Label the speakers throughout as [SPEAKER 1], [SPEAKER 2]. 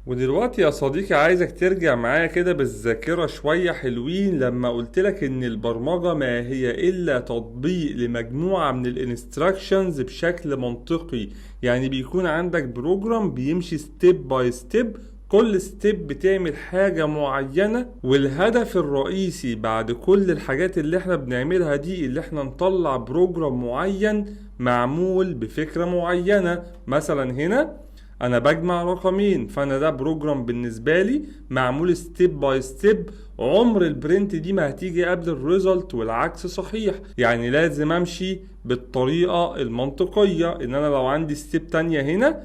[SPEAKER 1] ودلوقتي يا صديقي عايزك ترجع معايا كده بالذاكرة شوية حلوين لما قلتلك ان البرمجة ما هي الا تطبيق لمجموعة من الانستراكشنز بشكل منطقي. يعني بيكون عندك بروجرام بيمشي ستيب باي ستيب، كل ستيب بتعمل حاجة معينة، والهدف الرئيسي بعد كل الحاجات اللي احنا بنعملها دي اللي احنا نطلع بروجرام معين معمول بفكرة معينة. مثلا هنا انا بجمع رقمين، فانا ده بروجرام بالنسبه لي معمول ستيب باي ستيب. عمر البرنت دي ما هتيجي قبل الريزلت والعكس صحيح، يعني لازم امشي بالطريقه المنطقيه. ان انا لو عندي ستيب تانية هنا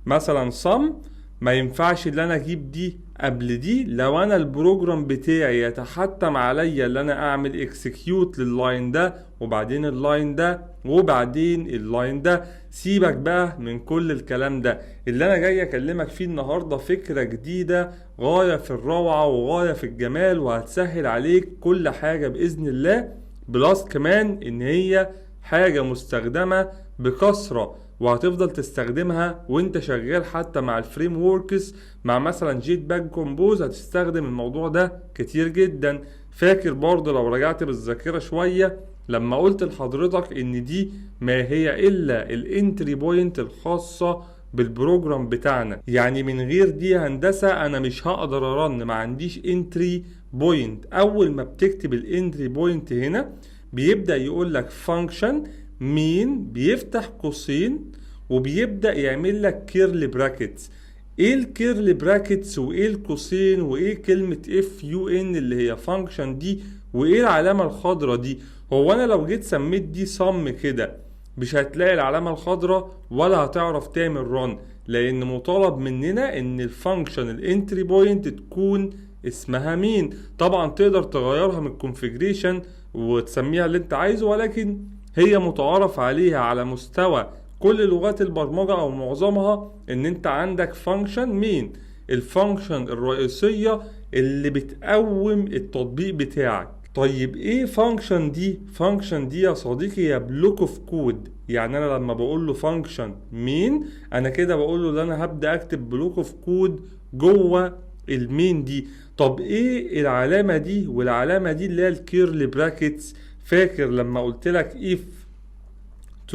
[SPEAKER 1] مثلا صم، ما ينفعش ان انا اجيب دي قبل دي لو انا البروجرام بتاعي يتحتم عليا ان انا اعمل اكسكيوت لللاين ده وبعدين اللاين ده وبعدين اللاين ده. سيبك بقى من كل الكلام ده، اللي انا جاي اكلمك فيه النهاردة فكرة جديدة غاية في الروعة وغاية في الجمال، وهتسهل عليك كل حاجة بإذن الله. بلس كمان ان هي حاجة مستخدمة بكثرة، وهتفضل تستخدمها وانت شغال حتى مع الفريم ووركس. مع مثلا جيت باك كومبوز هتستخدم الموضوع ده كتير جدا. فاكر برضه لو رجعت بالذاكرة شوية لما قلت لحضرتك ان دي ما هي الا الانتري بوينت الخاصة بالبروجرام بتاعنا. يعني من غير دي هندسة انا مش هقدر ارن، ما عنديش انتري بوينت. اول ما بتكتب الانتري بوينت هنا بيبدأ يقول لك فانكشن مين، بيفتح قوسين وبيبدأ يعمل لك كيرلي براكتس. ايه الكيرلي براكتس وايه القوسين وايه كلمة اف يو ان اللي هي فانكشن دي وايه العلامة الخضراء دي؟ هو انا لو جيت سميت دي صم كده مش هتلاقي العلامة الخضراء ولا هتعرف تعمل رن، لان مطالب مننا ان الفانكشن الانتري بوينت تكون اسمها مين. طبعا تقدر تغيرها من الكونفيجريشن وتسميها اللي انت عايزه، ولكن هي متعارف عليها على مستوى كل لغات البرمجة او معظمها ان انت عندك فانكشن مين، الفانكشن الرئيسية اللي بتقوم التطبيق بتاعك. طيب ايه فانكشن دي؟ فانكشن دي يا صديقي هي بلوك اوف كود. يعني انا لما بقول له فانكشن مين انا كده بقول له ان انا هبدأ اكتب بلوك اوف كود جوه المين دي. طب ايه العلامة دي والعلامة دي اللي هي الكيرلي براكتس؟ فاكر لما قلت لك if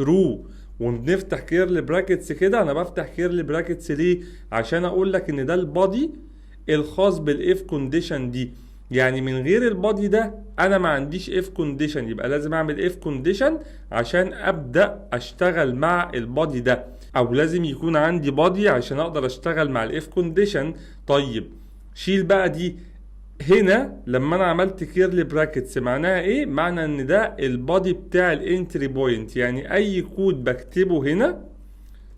[SPEAKER 1] true وبنفتح كيرلي براكتس كده؟ انا بفتح كيرلي براكتس ليه؟ عشان اقول لك ان ده البادي الخاص بالاف كونديشن دي. يعني من غير البادي ده انا ما عنديش اف كونديشن، يبقى لازم اعمل اف كونديشن عشان ابدا اشتغل مع البادي ده، او لازم يكون عندي بادي عشان اقدر اشتغل مع الاف كونديشن. طيب شيل بقى دي. هنا لما انا عملت كيرلي براكتس معناها ايه؟ معنى ان ده البادي بتاع الانتري بوينت. يعني اي كود بكتبه هنا،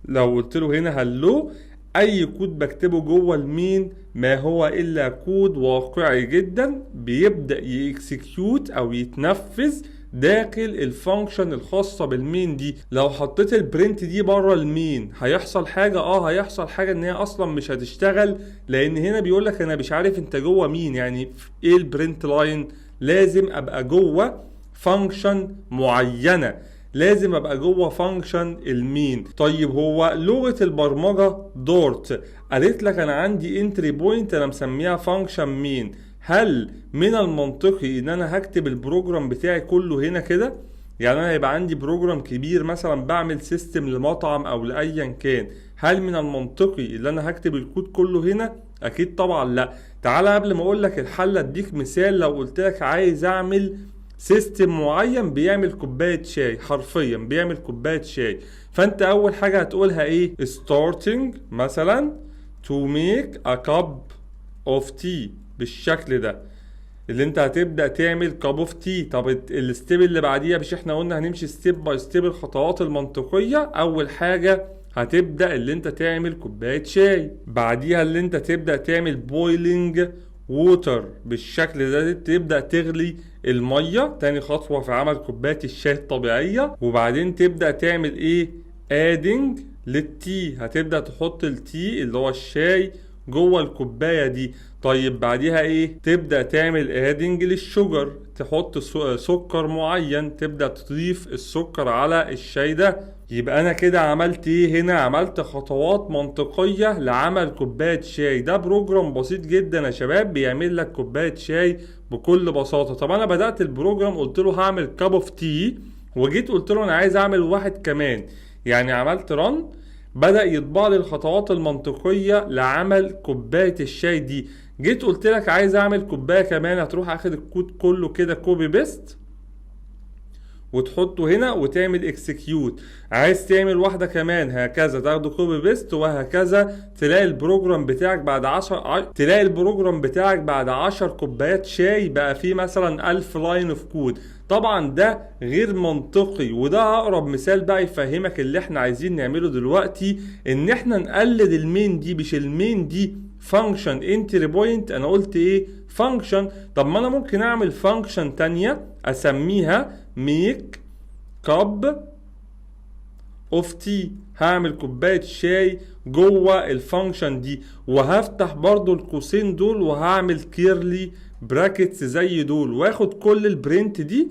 [SPEAKER 1] لو قلت له هنا هلو، اي كود بكتبه جوه المين ما هو الا كود واقعي جدا بيبدأ يكسكيوت او يتنفذ داخل الفانكشن الخاصة بالمين دي. لو حطيت البرنت دي بره المين هيحصل حاجة؟ هيحصل حاجة ان هي اصلا مش هتشتغل، لان هنا بيقولك انا مش عارف انت جوه مين. يعني ايه البرنت لاين؟ لازم ابقى جوه فانكشن معينة، لازم ابقى جوه فانكشن المين. طيب هو لغة البرمجة دورت قالت لك انا عندي انتري بوينت انا مسميها فانكشن مين، هل من المنطقي ان انا هكتب البروجرام بتاعي كله هنا كده؟ يعني انا هيبقى عندي بروجرام كبير مثلا بعمل سيستم لمطعم او لايا كان، هل من المنطقي ان انا هكتب الكود كله هنا؟ اكيد طبعا لا. تعالى قبل ما اقول لك الحل اديك مثال. لو قلت لك عايز اعمل سيستم معين بيعمل كوباية شاي، حرفيا بيعمل كوباية شاي، فانت اول حاجة هتقولها ايه؟ starting مثلا to make a cup of tea بالشكل ده، اللي انت هتبدأ تعمل كاب اوف تي. طب الستيب اللي بعديها مش احنا قلنا هنمشي ستيب باي ستيب الخطوات المنطقية؟ اول حاجة هتبدأ اللي انت تعمل كوباية شاي، بعديها اللي انت تبدأ تعمل بويلينج ووتر بالشكل ده، تبدأ تغلي المية. تاني خطوة في عمل كوباية الشاي الطبيعية. وبعدين تبدأ تعمل ايه؟ ادنج للتي، هتبدأ تحط التي اللي هو الشاي جوه الكوباية دي. طيب بعديها ايه؟ تبدأ تعمل ادنج للشجر، تحط سكر معين، تبدأ تضيف السكر على الشاي ده. يبقى انا كده عملت ايه هنا؟ عملت خطوات منطقية لعمل كوباية شاي. ده بروجرام بسيط جدا يا شباب بيعمل لك كوباية شاي بكل بساطة. طب انا بدأت البروجرام قلت له هعمل كاب اوف تي، وجيت قلت له انا عايز اعمل واحد كمان، يعني عملت رن، بدأ يطبع لي الخطوات المنطقية لعمل كوباية الشاي دي. جيت قلت لك عايز اعمل كوباية كمان، هتروح اخد الكود كله كده كوبي بيست وتحطه هنا وتعمل اكسكيوت. عايز تعمل واحدة كمان هكذا، تاخده كوبي بيست وهكذا. تلاقي البروجرام بتاعك بعد 10 كوبايات شاي بقى فيه مثلا 1000 لاين اوف كود. طبعا ده غير منطقي، وده اقرب مثال بقى يفهمك اللي احنا عايزين نعمله دلوقتي، ان احنا نقلد المين دي. مش المين دي فانكشن انتري بوينت، انا قلت ايه؟ فانكشن. طب ما انا ممكن اعمل فانكشن تانية اسميها ميك كاب اوف تي. هعمل كوباية شاي جوه الفانكشن دي، وهفتح برضو القوسين دول وهعمل كيرلي براكتس زي دول، واخد كل البرنت دي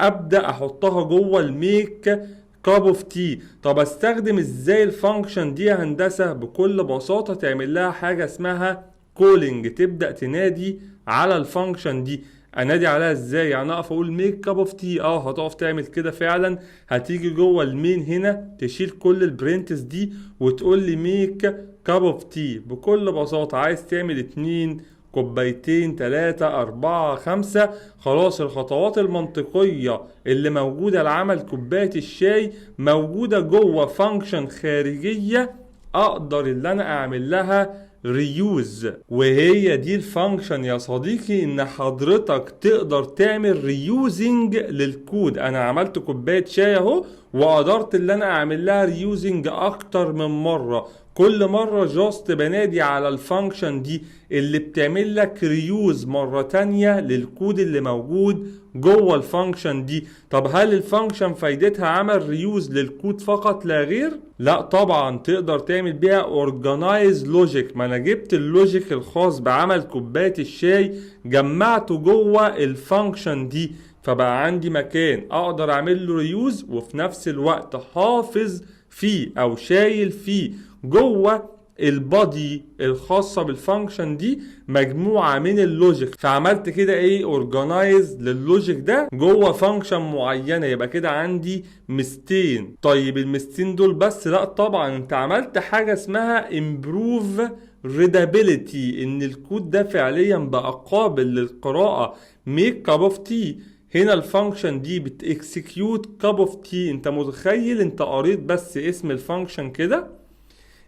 [SPEAKER 1] ابدا احطها جوه الميك كاب اوف تي. طب استخدم ازاي الفانكشن دي يا هندسه؟ بكل بساطه تعمل لها حاجه اسمها كولينج، تبدا تنادي على الفانكشن دي. انادي عليها ازاي؟ يعني اقف اقول ميك كاب اوف تي، هتقف تعمل كده فعلا. هتيجي جوه المين هنا تشيل كل البرنتس دي وتقول لي ميك كاب اوف تي بكل بساطه. عايز تعمل 2 كوبايتين 3 4 5، خلاص الخطوات المنطقية اللي موجودة لعمل كوباية الشاي موجودة جوه فانكشن خارجية اقدر اللي انا اعمل لها ريوز. وهي دي الفانكشن يا صديقي، ان حضرتك تقدر تعمل ريوزنج للكود. انا عملت كوباية شاي اهو، وقدرت اللي انا اعمل لها ريوزنج اكتر من مرة. كل مرة جاست بنادي على الفانكشن دي اللي بتعمل لك ريوز مرة تانية للكود اللي موجود جوه الفانكشن دي. طب هل الفانكشن فايدتها عمل ريوز للكود فقط لا غير؟ لا طبعا، تقدر تعمل بيها اورجانايز لوجيك. ما انا جبت اللوجيك الخاص بعمل كوباية الشاي جمعته جوه الفانكشن دي، فبقى عندي مكان اقدر اعمل له ريوز وفي نفس الوقت حافظ فيه او شايل فيه جوه البادي الخاصة بالفانكشن دي مجموعة من اللوجيك. فعملت كده ايه؟ اورجانايز لللوجيك ده جوه فانكشن معينة. يبقى كده عندي مستين. طيب المستين دول بس؟ لا طبعا، انت عملت حاجة اسمها improve readability، ان الكود ده فعليا بقى قابل للقراءة. make cup of tea، هنا الفانكشن دي بتاكسكيوت كاب اوف تي. انت متخيل انت قريت بس اسم الفانكشن كده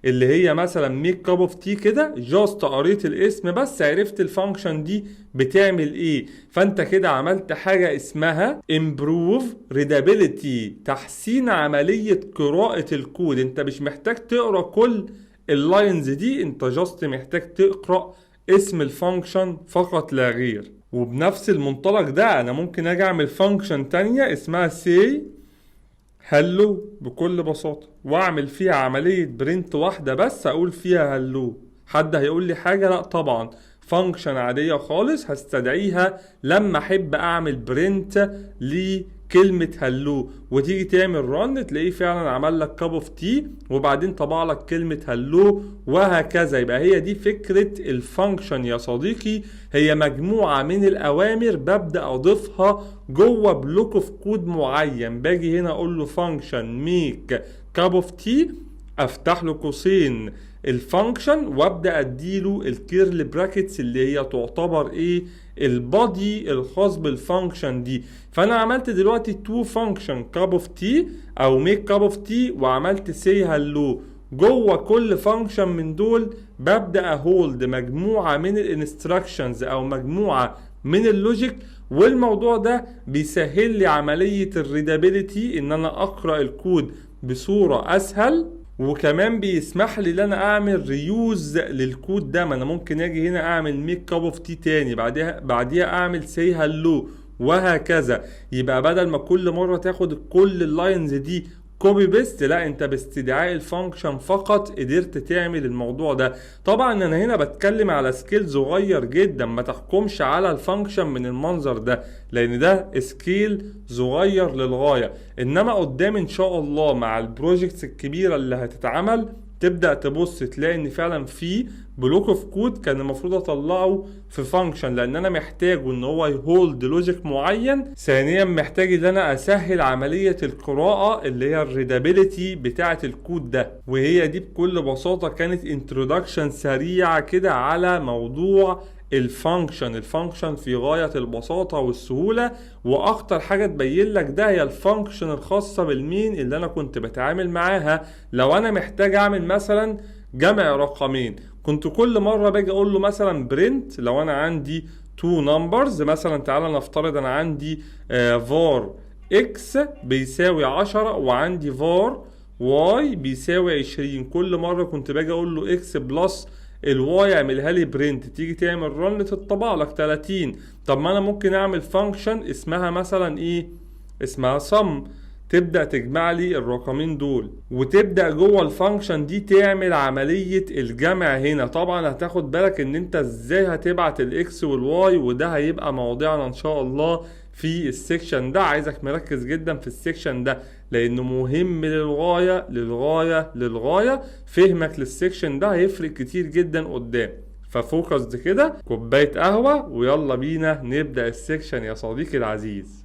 [SPEAKER 1] اللي هي مثلا ميك كاب اوف تي كده، جاست قريت الاسم بس عرفت الفانكشن دي بتعمل ايه. فانت كده عملت حاجة اسمها improve readability، تحسين عملية قراءة الكود. انت مش محتاج تقرا كل اللاينز دي، انت جاست محتاج تقرا اسم الفانكشن فقط لا غير. وبنفس المنطلق ده انا ممكن اجي اعمل فانكشن تانية اسمها say hello بكل بساطة، واعمل فيها عملية برنت واحدة بس اقول فيها hello. حد هيقول لي حاجة؟ لا طبعا، فانكشن عادية خالص هستدعيها لما احب اعمل برنت لكلمة hello، وتيجي تعمل رن تلاقيه فعلا عمل لك كاب اوف تي وبعدين طبع لك كلمة hello وهكذا. يبقى هي دي فكرة الفانكشن يا صديقي، هي مجموعة من الأوامر ببدأ أضيفها جوه بلوك اوف كود معين. باجي هنا أقول له فانكشن ميك كاب اوف تي، أفتح له قوسين الفانكشن وابدأ أديله الكيرل براكتس اللي هي تعتبر إيه؟ البادي الخاص بالفانكشن دي. فأنا عملت دلوقتي تو فانكشن كاب اوف تي أو ميك كاب اوف تي، وعملت سي هالو. جوه كل فانكشن من دول ببدأ اهولد مجموعة من الانستراكشنز او مجموعة من اللوجيك، والموضوع ده بيسهل لي عملية الريدابيليتي ان انا اقرأ الكود بصورة اسهل، وكمان بيسمح لي ان انا اعمل ريوز للكود ده. ما انا ممكن اجي هنا اعمل ميك كاب اوف تي تاني، بعديها اعمل سي هالو وهكذا. يبقى بدل ما كل مرة تاخد كل اللاينز دي كوبي بيست، لا انت باستدعاء الفانكشن فقط قدرت تعمل الموضوع ده. طبعا انا هنا بتكلم على سكيل صغير جدا، ما تحكمش على الفانكشن من المنظر ده، لان ده سكيل صغير للغاية. انما قدام ان شاء الله مع البروجيكتس الكبيرة اللي هتتعمل تبدأ تبص تلاقي ان فعلا في بلوك اوف كود كان المفروض اطلعه في فانكشن، لان انا محتاجه ان هو يهولد لوجيك معين. ثانيا محتاج ان انا اسهل عملية القراءة اللي هي الريدابيليتي بتاعة الكود ده، وهي دي بكل بساطة كانت انترودكشن سريعة كده على موضوع الفانكشن في غاية البساطة والسهولة. واخطر حاجة تبين لك ده هي الفانكشن الخاصة بالمين اللي انا كنت بتعامل معاها. لو انا محتاج اعمل مثلا جمع رقمين، كنت كل مرة باجي اقول له مثلا برنت لو انا عندي تو نمبرز، مثلا تعالى نفترض انا عندي var x بيساوي 10 وعندي var y بيساوي 20. كل مرة كنت باجي اقول له x بلس الواي اعملها لي برنت، تيجي تعمل رن تطبع لك 30. طب ما انا ممكن اعمل فانكشن اسمها مثلا ايه، اسمها sum، تبدأ تجمع لي الرقمين دول، وتبدأ جوه الفانكشن دي تعمل عملية الجمع هنا. طبعا هتاخد بالك ان انت ازاي هتبعت الاكس والواي، وده هيبقى مواضيعنا ان شاء الله في السكشن ده. عايزك مركز جدا في السكشن ده لانه مهم للغاية للغاية للغاية. فهمك للسكشن ده هيفرق كتير جدا قدام. ففوكس كده، كوباية قهوة ويلا بينا نبدأ السكشن يا صديقي العزيز.